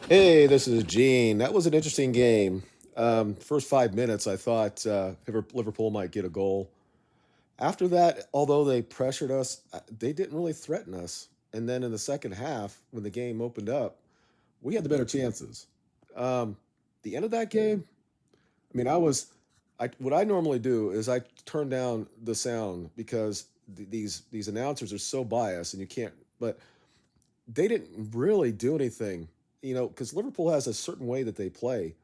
Hey, this is Gene. That was an interesting game. First 5 minutes, I thought Liverpool might get a goal. After that, although they pressured us, they didn't really threaten us. And then in the second half, when the game opened up, we had the better chances. Um, the end of that game, I mean, what I normally do is I turn down the sound because these announcers are so biased, and you can't. But they didn't really do anything, because Liverpool has a certain way that they play.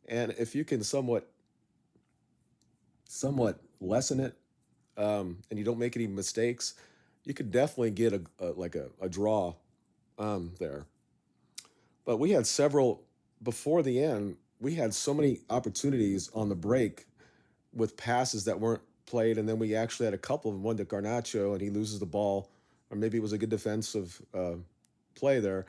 And if you can somewhat lessen it, and you don't make any mistakes, you could definitely get a draw there. But we had several before the end. We had so many opportunities on the break with passes that weren't played, and then we actually had a couple of them. One to Garnacho, and he loses the ball, or maybe it was a good defensive play there.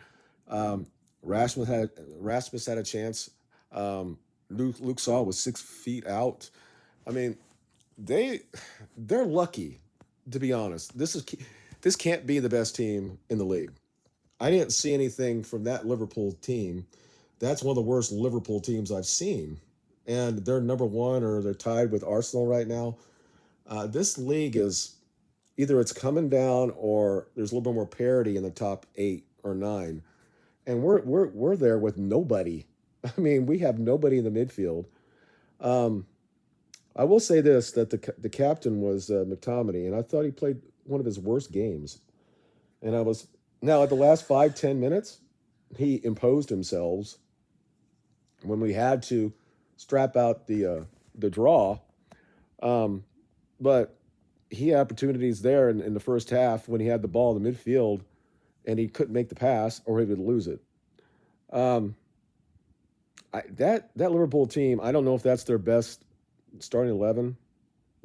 Um, Rasmus had a chance. Um, Luke Shaw was 6 feet out. I mean, they they're lucky, to be honest. This can't be the best team in the league. I didn't see anything from that Liverpool team. That's one of the worst Liverpool teams I've seen, and they're number one or they're tied with Arsenal right now. This league is either it's coming down or there's a little bit more parity in the top 8 or 9, and we're there with nobody. I mean, we have nobody in the midfield. Um, I will say this that the captain was McTominay, and I thought he played one of his worst games. And I was now at the last 5-10 minutes, he imposed himself when we had to strap out the draw. Um, but he had opportunities there in the first half when he had the ball in the midfield and he couldn't make the pass or he would lose it. Um, that Liverpool team, I don't know if that's their best starting 11.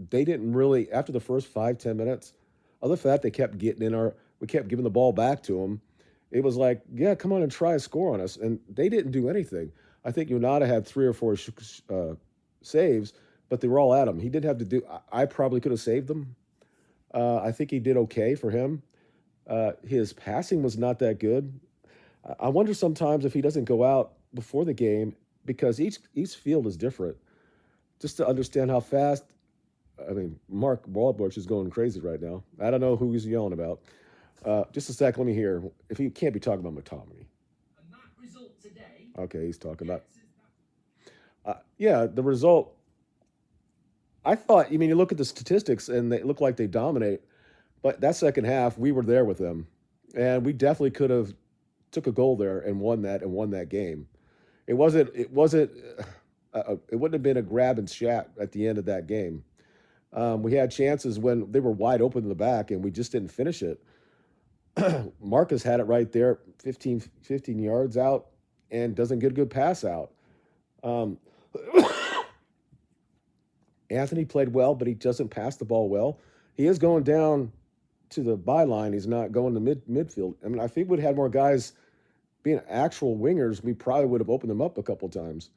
They didn't really after the first 5-10 minutes. Other than that, they kept getting in our. We kept giving the ball back to them. It was like, yeah, come on and try a score on us, and they didn't do anything. I think Unada had 3 or 4 saves, but they were all at him. He didn't have to do. I probably could have saved them. I think he did okay for him. His passing was not that good. I wonder sometimes if he doesn't go out before the game because each field is different. Just to understand how fast. I mean, Mark Wahlberg is going crazy right now. I don't know who he's yelling about. Just a sec. Let me hear. If he can't be talking about Matomini. Okay, he's talking about. Yeah, the result. I thought. I mean, you look at the statistics and they look like they dominate, but that second half we were there with them, and we definitely could have took a goal there and won that game. It wasn't. It wasn't. It wouldn't have been a grab and shat at the end of that game. We had chances when they were wide open in the back, and we just didn't finish it. Marcus had it right there, 15 yards out, and doesn't get a good pass out. Um, Anthony played well, but he doesn't pass the ball well. He is going down to the byline. He's not going to midfield. I mean, I think we'd had more guys being actual wingers. We probably would have opened them up a couple times.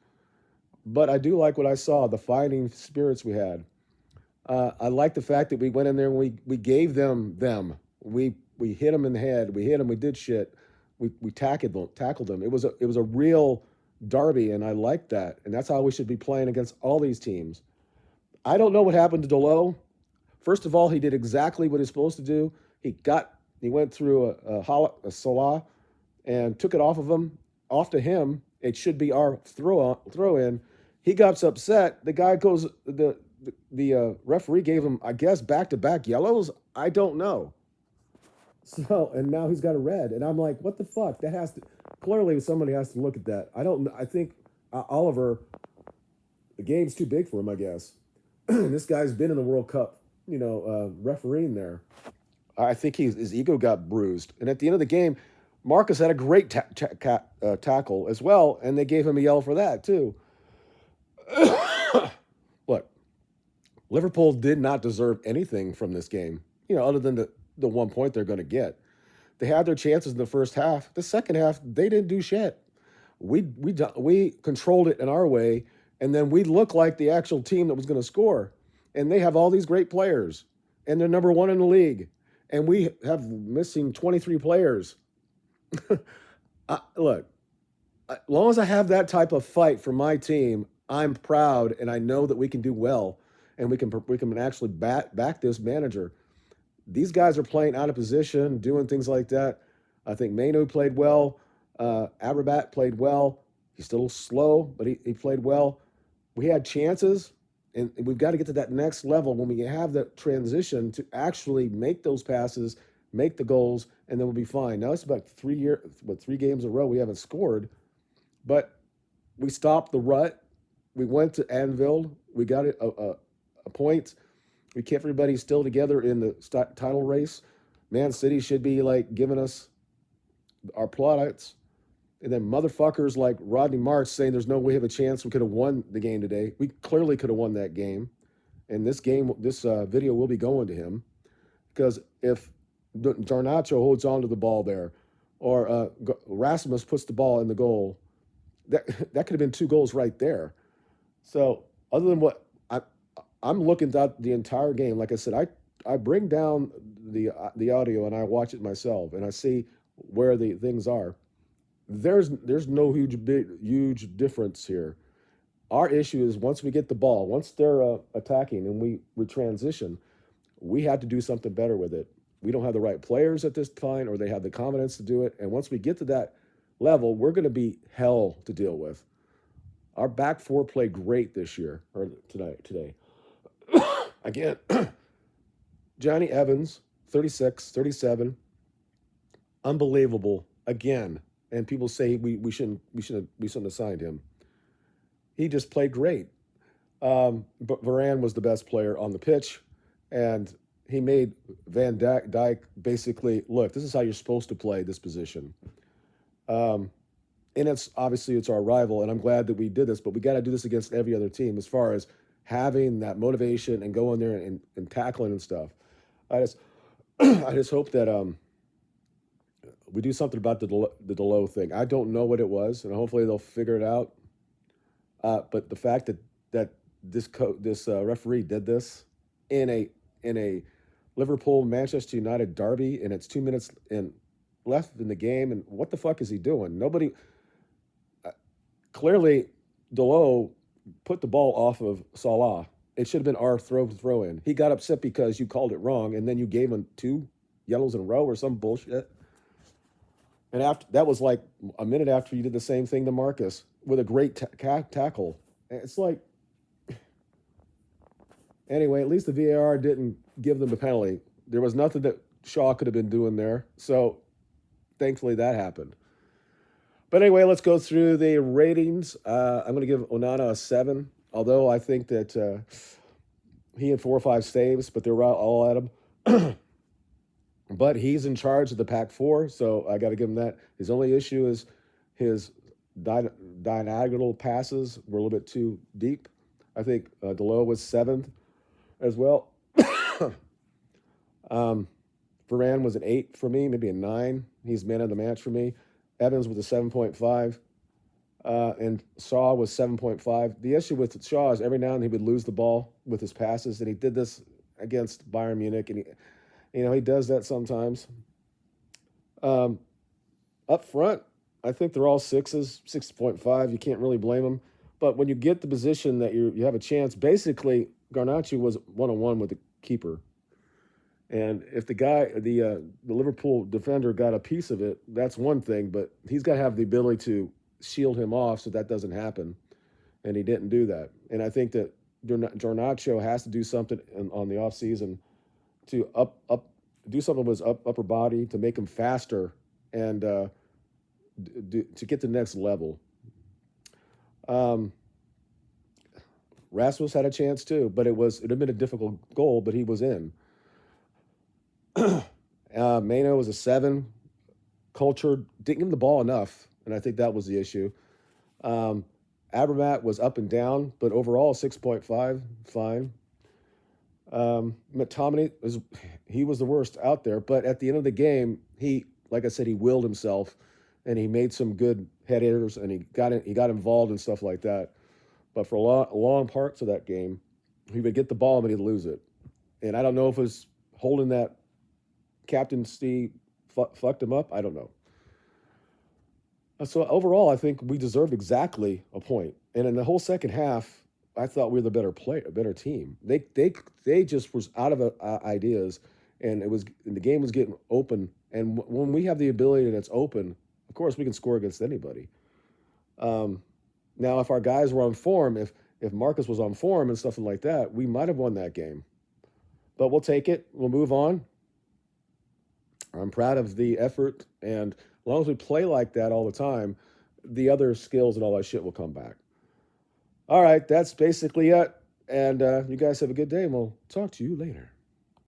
But I do like what I saw, the fighting spirits we had. I like the fact that we went in there and we gave them. We hit them in the head. We hit them. We did shit. We tackled them. It was a real derby, and I like that. And that's how we should be playing against all these teams. I don't know what happened to Delo. First of all, he did exactly what he's supposed to do. He went through a Salah and took it off of him, off to him. It should be our throw in. He got upset. The guy goes the referee gave him, I guess, back to back yellows. I don't know. So and now he's got a red, and I'm like, what the fuck? That has to clearly somebody has to look at that. I don't. I think Oliver, the game's too big for him. I guess this guy's been in the World Cup, refereeing there. I think his ego got bruised, and at the end of the game, Marcus had a great tackle as well, and they gave him a yell for that too. Look, Liverpool did not deserve anything from this game, other than the 1 point they're going to get. They had their chances in the first half. The second half, they didn't do shit. We controlled it in our way, and then we looked like the actual team that was going to score. And they have all these great players, and they're number one in the league, and we have missing 23 players. Look, As long as I have that type of fight for my team, I'm proud, and I know that we can do well, and we can actually back this manager. These guys are playing out of position, doing things like that. I think Manu played well. Abrabat played well. He's still slow, but he played well. We had chances, and we've got to get to that next level when we have that transition to actually make those passes, make the goals, and then we'll be fine. Now it's about 3 games in a row we haven't scored, but we stopped the rut. We went to Anfield. We got a point. We kept everybody still together in the title race. Man City should be like giving us our plaudits. And then motherfuckers like Rodney Marsh saying there's no way we have a chance. We could have won the game today. We clearly could have won that game. And this video will be going to him because if Garnacho holds on to the ball there, or Rasmus puts the ball in the goal, that could have been 2 goals right there. So other than what I'm looking at the entire game, like I said, I bring down the audio and I watch it myself and I see where the things are. There's no huge difference here. Our issue is once we get the ball, once they're attacking and we transition, we have to do something better with it. We don't have the right players at this point, or they have the confidence to do it. And once we get to that level, we're going to be hell to deal with. Our back four played great this year or today. Again, Johnny Evans, 36, 37, unbelievable again. And people say we shouldn't have signed him. He just played great. But Varane was the best player on the pitch, and he made Van Dijk basically look. This is how you're supposed to play this position. Um, and it's our rival, and I'm glad that we did this. But we got to do this against every other team as far as having that motivation and going there and tackling and stuff. I just I just hope that we do something about the Delo thing. I don't know what it was, and hopefully they'll figure it out. But the fact that this referee did this in a Liverpool Manchester United derby, and it's 2 minutes left in the game, and what the fuck is he doing? Nobody clearly Delo put the ball off of Salah. It should have been our throw in. He got upset because you called it wrong, and then you gave him 2 yellows in a row or some bullshit. And after that was like a minute after you did the same thing to Marcus with a great tackle. It's like, anyway, at least the VAR didn't give them the penalty. There was nothing that Shaw could have been doing there. So thankfully that happened. But anyway, let's go through the ratings. I'm going to give Onana a 7, although I think that he had 4 or 5 saves, but they're all at him. But he's in charge of the pack 4, so I got to give him that. His only issue is his diagonal passes were a little bit too deep. I think Delo was 7th as well. Varane was an 8 for me, maybe a 9. He's man of the match for me. Evans was a 7.5. And Shaw was 7.5. The issue with Shaw is every now and then he would lose the ball with his passes, and he did this against Bayern Munich, and he does that sometimes. Up front, I think they're all 6s, 6.5. You can't really blame them. But when you get the position that you have a chance, basically Garnacho was 1-on-1 with the keeper. And if the Liverpool defender got a piece of it, that's one thing. But he's got to have the ability to shield him off so that doesn't happen. And he didn't do that. And I think that Garnacho has to do something on the offseason to do something with his upper body to make him faster and to get to the next level. Rasmus had a chance too, but it had been a difficult goal, but he was in. Mano was a 7. Culture didn't give him the ball enough, and I think that was the issue. Abramat was up and down, but overall 6.5, fine. McTominay he was the worst out there, but at the end of the game, like I said, he willed himself, and he made some good head hitters, and he got involved in stuff like that. But for long parts of that game, he would get the ball and he'd lose it. And I don't know if it was holding that captaincy fucked him up. I don't know. So overall, I think we deserved exactly a point. And in the whole second half, I thought we were the better player, a better team. They just was out of ideas, and the game was getting open. And when we have the ability that's open, of course we can score against anybody. Um, Now, if our guys were on form, if Marcus was on form and stuff like that, we might have won that game. But we'll take it. We'll move on. I'm proud of the effort, and as long as we play like that all the time, the other skills and all that shit will come back. All right, that's basically it. And you guys have a good day, and we'll talk to you later.